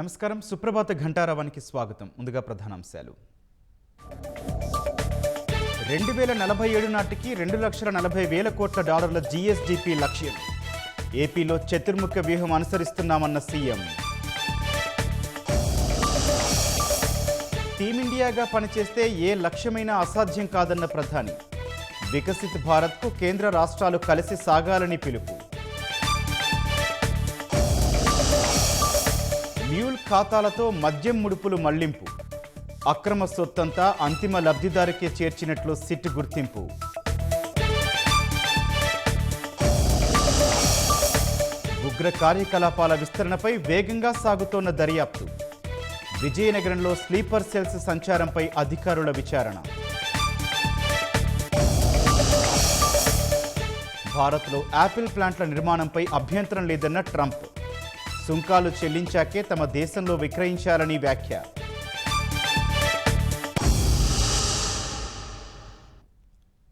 నమస్కారం. సుప్రభాత ఘంటారావానికి స్వాగతం. ముందుగా ప్రధానాంశాలు. 2047 నాటికి $2,40,000 కోట్ల జీఎస్డీపీ లక్ష్యం. ఏపీలో చతుర్ముఖ వ్యూహం అనుసరిస్తున్నామన్న సీఎం. టీమిండియాగా పనిచేస్తే ఏ లక్ష్యమైనా అసాధ్యం కాదన్న ప్రధాని. వికసిత్ భారత్కు కేంద్ర రాష్ట్రాలు కలిసి సాగాలని పిలుపు. మ్యూల్ ఖాతాలతో మద్యం ముడుపులు మళ్లింపు. అక్రమ సొత్తంతా అంతిమ లబ్ధిదారుకే చేర్చినట్లు సిట్ గుర్తింపు. ఉగ్ర కార్యకలాపాల విస్తరణపై వేగంగా సాగుతోన్న దర్యాప్తు. విజయనగరంలో స్లీపర్ సెల్స్ సంచారంపై అధికారుల విచారణ. భారత్లో యాపిల్ ప్లాంట్ల నిర్మాణంపై అభ్యంతరం లేదన్న ట్రంప్. సుంకాలు చెల్లించాకే తమ దేశంలో విక్రయించాలని వ్యాఖ్య.